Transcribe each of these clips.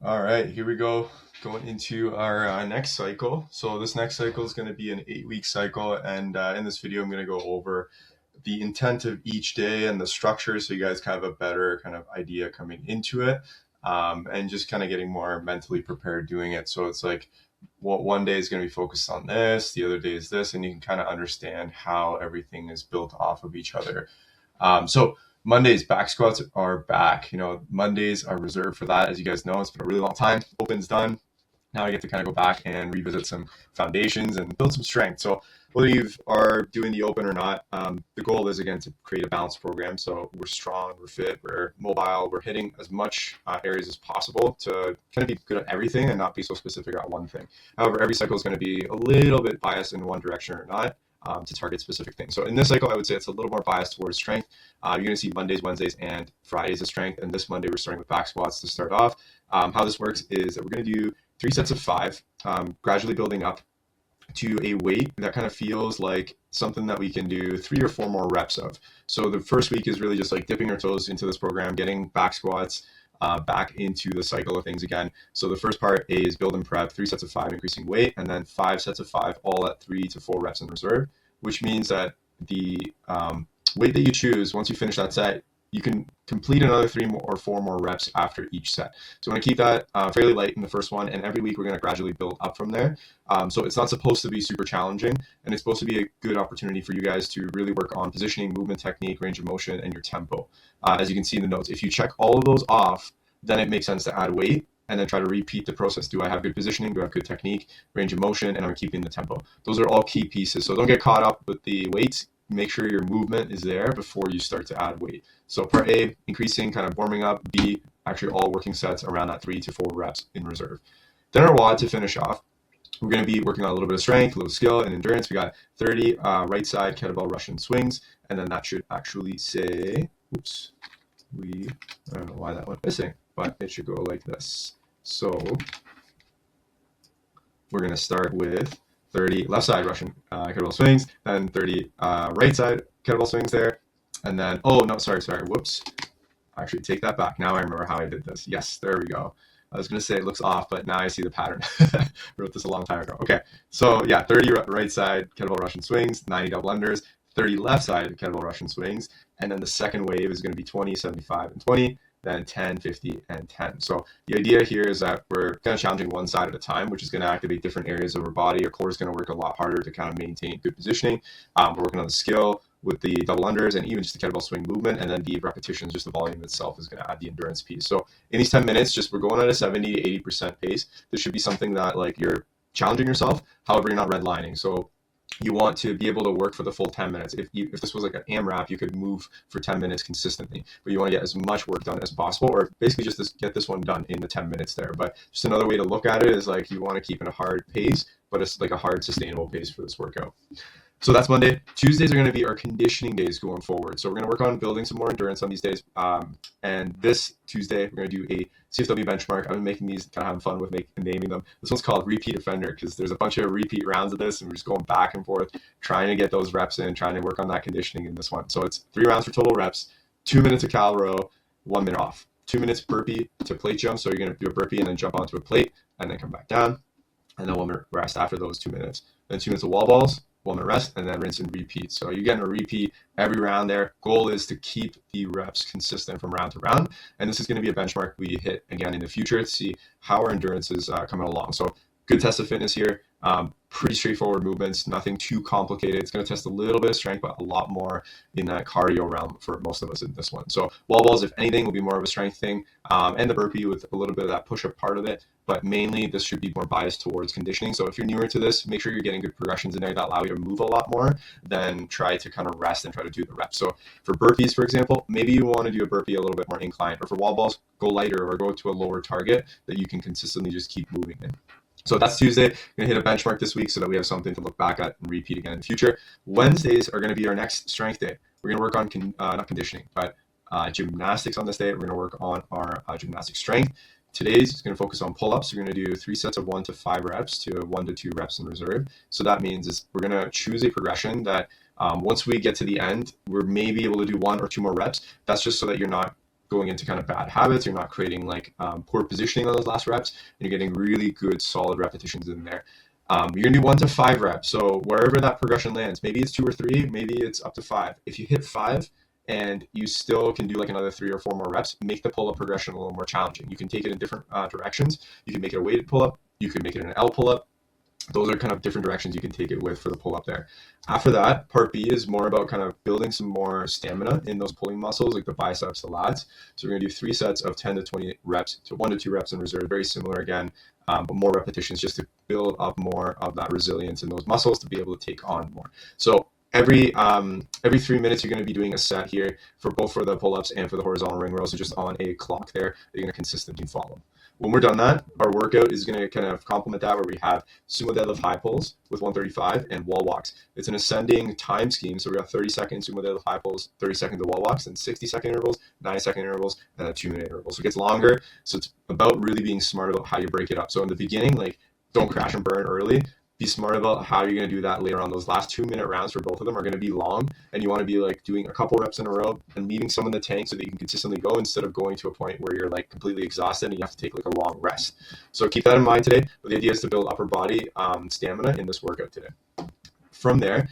All right, here we go. Going into our next cycle. So this next cycle is going to be an 8-week cycle, and in this video, I'm going to go over the intent of each day and the structure, so you guys kind of have a better kind of idea coming into it, and just kind of getting more mentally prepared doing it. So it's like, what one day is going to be focused on this, the other day is this, and you can kind of understand how everything is built off of each other. So Mondays back squats are back. Mondays are reserved for that. As you guys know, it's been a really long time. Open's done. Now I get to kind of go back and revisit some foundations and build some strength. So whether you are doing the open or not, the goal is again to create a balanced program. So we're strong, we're fit, we're mobile, we're hitting as much areas as possible to kind of be good at everything and not be so specific at one thing. However, every cycle is going to be a little bit biased in one direction or not. To target specific things. So in this cycle, I would say it's a little more biased towards strength. You're going to see Mondays, Wednesdays, and Fridays of strength. And this Monday, we're starting with back squats to start off. How this works is that we're going to do 3 sets of 5, gradually building up to a weight that kind of feels like something that we can do 3 or 4 more reps of. So the first week is really just like dipping our toes into this program, getting back squats back into the cycle of things again. So the first part is build and prep, 3 sets of 5 increasing weight, and then 5 sets of 5 all at 3 to 4 reps in reserve, which means that the weight that you choose, once you finish that set, you can complete another 3 more or 4 more reps after each set. So we want to keep that fairly light in the first one, and every week we're going to gradually build up from there. So it's not supposed to be super challenging, and it's supposed to be a good opportunity for you guys to really work on positioning, movement technique, range of motion, and your tempo. As you can see in the notes, if you check all of those off, then it makes sense to add weight and then try to repeat the process. Do I have good positioning? Do I have good technique, range of motion, and I'm keeping the tempo? Those are all key pieces. So don't get caught up with the weights. Make sure your movement is there before you start to add weight. So part A, increasing, kind of warming up. B, actually all working sets around that 3 to 4 reps in reserve. Then our WOD to finish off. We're going to be working on a little bit of strength, a little skill, and endurance. We got 30 right side kettlebell Russian swings, and then that should actually say, oops, I don't know why that went missing, but it should go like this. So we're going to start with 30 left side Russian kettlebell swings, then 30 right side kettlebell swings there, and then, oh, no, sorry, whoops. Actually, take that back. Now I remember how I did this. Yes, there we go. I was going to say it looks off, but now I see the pattern. I wrote this a long time ago. Okay, so yeah, 30 right side kettlebell Russian swings, 90 double unders, 30 left side kettlebell Russian swings, and then the second wave is going to be 20, 75, and 20, then 10, 50, and 10. So the idea here is that we're kind of challenging one side at a time, which is going to activate different areas of our body. Our core is going to work a lot harder to kind of maintain good positioning. We're working on the skill with the double unders and even just the kettlebell swing movement, and then the repetitions, just the volume itself is going to add the endurance piece. So in these 10 minutes, we're going at a 70 to 80% pace. This should be something that like you're challenging yourself. However, you're not redlining. So you want to be able to work for the full 10 minutes. If this was like an AMRAP, you could move for 10 minutes consistently, but you want to get as much work done as possible, or basically just get this one done in the 10 minutes there. But just another way to look at it is like you want to keep in a hard pace, but it's like a hard sustainable pace for this workout. So that's Monday. Tuesdays are going to be our conditioning days going forward. So we're going to work on building some more endurance on these days. And this Tuesday, we're going to do a CFW benchmark. I've been making these, kind of having fun with naming them. This one's called Repeat Offender because there's a bunch of repeat rounds of this, and we're just going back and forth, trying to get those reps in, trying to work on that conditioning in this one. So it's 3 rounds for total reps, 2 minutes of cal row, 1 minute off. 2 minutes burpee to plate jump. So you're going to do a burpee and then jump onto a plate and then come back down. And then 1 minute rest after those 2 minutes. Then 2 minutes of wall balls, 1 minute rest, and then rinse and repeat. So you're getting a repeat every round there. Goal is to keep the reps consistent from round to round. And this is going to be a benchmark we hit again in the future to see how our endurance is coming along. So good test of fitness here. Pretty straightforward movements, nothing too complicated. It's going to test a little bit of strength, but a lot more in that cardio realm for most of us in this one. So wall balls, if anything, will be more of a strength thing, and the burpee with a little bit of that push-up part of it. But mainly, this should be more biased towards conditioning. So if you're newer to this, make sure you're getting good progressions in there that allow you to move a lot more than try to kind of rest and try to do the reps. So for burpees, for example, maybe you want to do a burpee a little bit more inclined, or for wall balls, go lighter or go to a lower target that you can consistently just keep moving in. So that's Tuesday. We're going to hit a benchmark this week so that we have something to look back at and repeat again in the future. Wednesdays are going to be our next strength day. We're going to work on, not conditioning, but gymnastics on this day. We're going to work on our gymnastic strength. Today's is going to focus on pull-ups. We're going to do 3 sets of 1 to 5 reps to 1 to 2 reps in reserve. So that means is we're going to choose a progression that once we get to the end, we're maybe able to do 1 or 2 more reps. That's just so that you're not going into kind of bad habits. You're not creating like poor positioning on those last reps, and you're getting really good solid repetitions in there. You're gonna do 1 to 5 reps. So wherever that progression lands, maybe it's 2 or 3, maybe it's up to 5. If you hit 5 and you still can do like another 3 or 4 more reps, make the pull-up progression a little more challenging. You can take it in different directions. You can make it a weighted pull-up. You can make it an L pull-up. Those are kind of different directions you can take it with for the pull-up there. After that, part B is more about kind of building some more stamina in those pulling muscles, like the biceps, the lats. So we're going to do 3 sets of 10 to 20 reps to 1 to 2 reps in reserve. Very similar again, but more repetitions just to build up more of that resilience in those muscles to be able to take on more. So every 3 minutes, you're going to be doing a set here for both for the pull-ups and for the horizontal ring rows. So just on a clock there, that you're going to consistently follow. When we're done that, our workout is going to kind of complement that, where we have sumo deadlift high pulls with 135 and wall walks. It's an ascending time scheme. So we got 30-second sumo deadlift high pulls, 30-second to wall walks, and 60-second intervals, 90-second intervals, and a 2-minute interval. So it gets longer. So it's about really being smart about how you break it up. So in the beginning, like, don't crash and burn early. Be smart about how you're going to do that later on. Those last 2-minute rounds for both of them are going to be long, and you want to be like doing a couple reps in a row and leaving some in the tank so that you can consistently go, instead of going to a point where you're like completely exhausted and you have to take like a long rest. So keep that in mind today. But the idea is to build upper body stamina in this workout today. From there,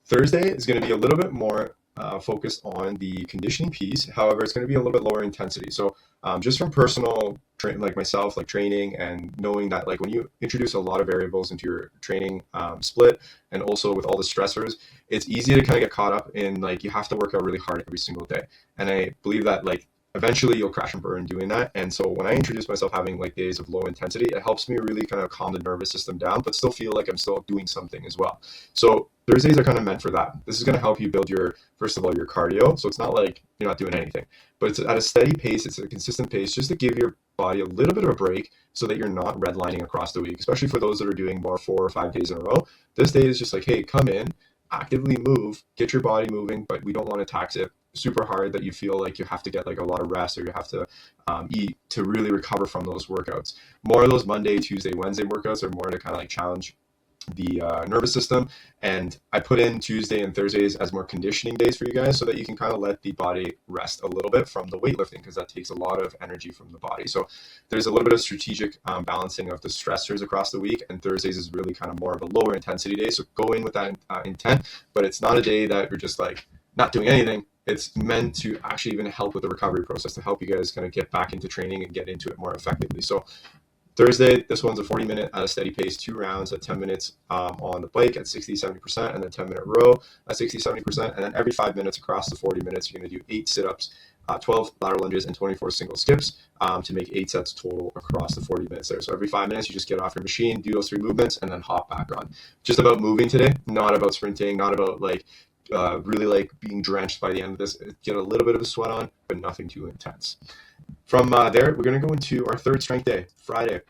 Thursday is going to be a little bit more focused on the conditioning piece. However, it's going to be a little bit lower intensity. So just from personal like myself, like training and knowing that like when you introduce a lot of variables into your training split, and also with all the stressors, it's easy to kind of get caught up in like you have to work out really hard every single day. And I believe that like eventually you'll crash and burn doing that. And so when I introduce myself having like days of low intensity, it helps me really kind of calm the nervous system down, but still feel like I'm still doing something as well. So Thursdays are kind of meant for that. This is going to help you build your, first of all, your cardio. So it's not like you're not doing anything, but it's at a steady pace. It's a consistent pace just to give your body a little bit of a break so that you're not redlining across the week, especially for those that are doing more 4 or 5 days in a row. This day is just like, hey, come in, actively move, get your body moving, but we don't want to tax it super hard that you feel like you have to get like a lot of rest or you have to eat to really recover from those workouts. More of those Monday, Tuesday, Wednesday workouts are more to kind of like challenge the nervous system, and I put in Tuesday and Thursdays as more conditioning days for you guys so that you can kind of let the body rest a little bit from the weightlifting, because that takes a lot of energy from the body. So there's a little bit of strategic balancing of the stressors across the week, and Thursdays is really kind of more of a lower intensity day. So go in with that intent, but it's not a day that you're just like not doing anything. It's meant to actually even help with the recovery process, to help you guys kind of get back into training and get into it more effectively. So Thursday, this one's a 40-minute at a steady pace, 2 rounds at 10 minutes on the bike at 60-70%, and then 10-minute row at 60-70%. And then every 5 minutes across the 40 minutes, you're going to do 8 sit-ups, 12 lateral lunges, and 24 single skips to make 8 sets total across the 40 minutes there. So every 5 minutes, you just get off your machine, do those 3 movements, and then hop back on. Just about moving today, not about sprinting, not about like really like being drenched by the end of this. Get a little bit of a sweat on, but nothing too intense. From there, we're going to go into our third strength day, Friday.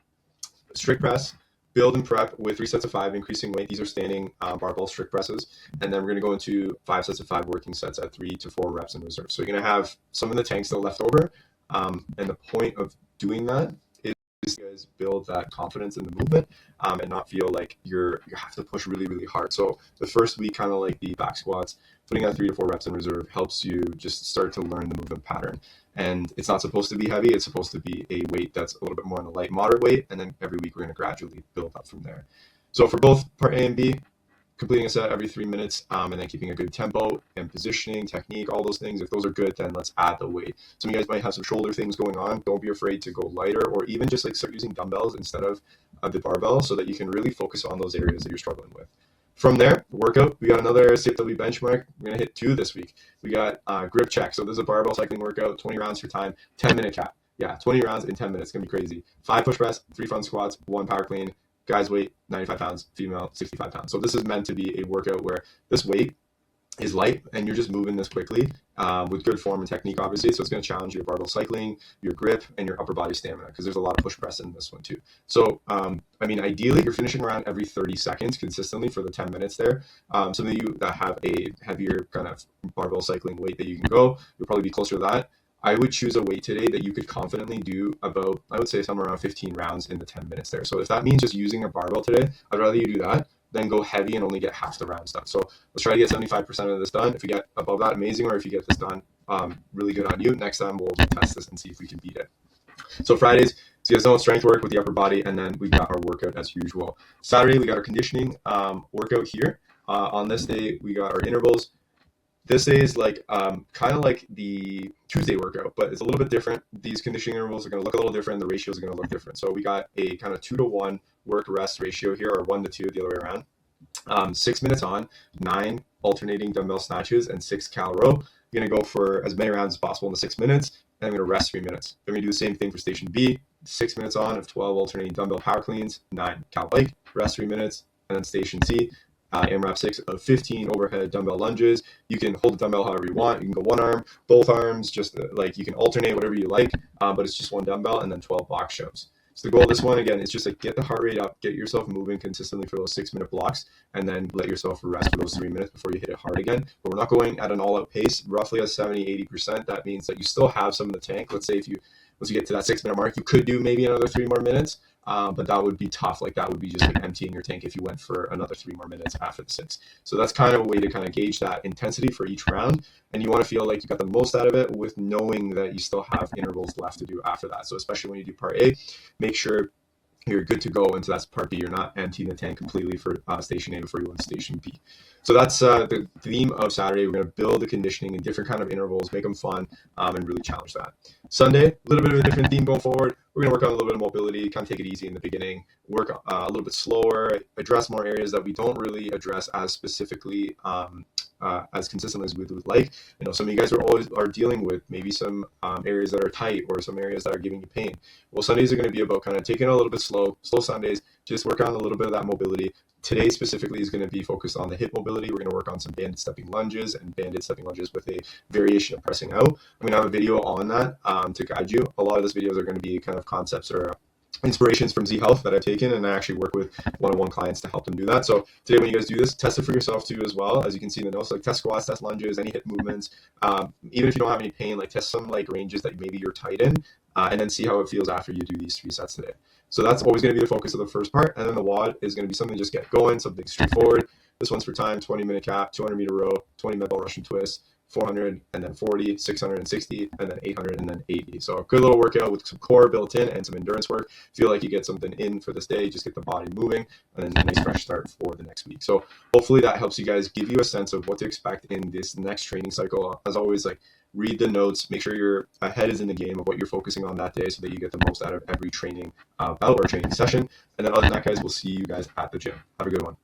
Strict press, build and prep with 3 sets of 5, increasing weight. These are standing barbell strict presses. And then we're going to go into 5 sets of 5 working sets at 3 to 4 reps in reserve. So you're going to have some of the tanks still left over. And the point of doing that is you guys build that confidence in the movement and not feel like you have to push really, really hard. So the first week, kind of like the back squats, putting on 3 to 4 reps in reserve helps you just start to learn the movement pattern. And it's not supposed to be heavy. It's supposed to be a weight that's a little bit more on the light, moderate weight. And then every week we're going to gradually build up from there. So for both part A and B, completing a set every 3 minutes and then keeping a good tempo and positioning, technique, all those things. If those are good, then let's add the weight. Some of you guys might have some shoulder things going on. Don't be afraid to go lighter, or even just like start using dumbbells instead of the barbell, so that you can really focus on those areas that you're struggling with. From there, workout, we got another CFW benchmark. We're going to hit 2 this week. We got grip check. So this is a barbell cycling workout, 20 rounds for time, 10-minute cap. Yeah, 20 rounds in 10 minutes. It's going to be crazy. 5 push press, 3 front squats, 1 power clean. Guys weight 95 pounds, female 65 pounds. So this is meant to be a workout where this weight is light and you're just moving this quickly with good form and technique, obviously. So it's going to challenge your barbell cycling, your grip, and your upper body stamina, because there's a lot of push press in this one too. So, I mean, ideally, you're finishing around every 30 seconds consistently for the 10 minutes there. Some of you that have a heavier kind of barbell cycling weight that you can go, you'll probably be closer to that. I would choose a weight today that you could confidently do about, I would say, somewhere around 15 rounds in the 10 minutes there. So if that means just using a barbell today, I'd rather you do that than go heavy and only get half the rounds done. So let's try to get 75% of this done. If you get above that, amazing. Or if you get this done really good on you. Next time we'll test this and see if we can beat it. So Fridays, so you guys know strength work with the upper body, and then we got our workout as usual. Saturday, we got our conditioning workout here. On this day, we got our intervals. This day is like kind of like the Tuesday workout, but it's a little bit different. These conditioning intervals are going to look a little different. The ratios are going to look different. So we got a kind of 2-to-1 work rest ratio here, or 1-to-2, the other way around. 6 minutes on, 9 alternating dumbbell snatches, and 6 cal row. You're going to go for as many rounds as possible in the 6 minutes, and I'm going to rest 3 minutes. Then we do the same thing for station B, 6 minutes on of 12 alternating dumbbell power cleans, 9 cal bike, rest 3 minutes, and then station C, AMRAP 6 of 15 overhead dumbbell lunges. You can hold the dumbbell however you want. You can go one arm, both arms, just like you can alternate whatever you like, but it's just one dumbbell, and then 12 box shoves. So the goal of this one, again, is just like get the heart rate up, get yourself moving consistently for those 6-minute blocks, and then let yourself rest for those 3 minutes before you hit it hard again. But we're not going at an all-out pace, roughly at 70-80%. That means that you still have some in the tank. Let's say once you get to that 6-minute mark, you could do maybe another 3 more minutes. But that would be tough. Like that would be just like emptying your tank if you went for another 3 more minutes after the 6. So that's kind of a way to kind of gauge that intensity for each round. And you want to feel like you got the most out of it with knowing that you still have intervals left to do after that. So especially when you do part A, make sure you're good to go into that part B. You're not emptying the tank completely for station A before you go into station B. So that's the theme of Saturday. We're going to build the conditioning in different kind of intervals, make them fun, and really challenge that. Sunday, a little bit of a different theme going forward. We're going to work on a little bit of mobility, kind of take it easy in the beginning, work a little bit slower, address more areas that we don't really address as specifically as consistently as we would like. You know, some of you guys are dealing with maybe some areas that are tight or some areas that are giving you pain. Well, Sundays are going to be about kind of taking it a little bit slow Sundays, just work on a little bit of that mobility. Today specifically is going to be focused on the hip mobility. We're going to work on some banded stepping lunges and banded stepping lunges with a variation of pressing out. I'm going to have a video on that to guide you. A lot of those videos are going to be kind of concepts or inspirations from Z Health that I've taken, and I actually work with one-on-one clients to help them do that. So today when you guys do this, test it for yourself too as well. As you can see in the notes, like test squats, test lunges, any hip movements. Even if you don't have any pain, like test some like ranges that maybe you're tight in, and then see how it feels after you do these 3 sets today. So that's always going to be the focus of the first part, and then the WOD is going to be something to just get going, something straightforward. This one's for time, 20-minute cap, 200-meter row, 20 med ball Russian twist, 400 and then 40, 660, and then 800 and then 80. So a good little workout with some core built in and some endurance work. Feel like you get something in for this day, just get the body moving, and then a nice fresh start for the next week. So hopefully that helps you guys, give you a sense of what to expect in this next training cycle. As always, like read the notes, make sure your head is in the game of what you're focusing on that day so that you get the most out of every training bout or training session. And then other than that, guys, we'll see you guys at the gym. Have a good one.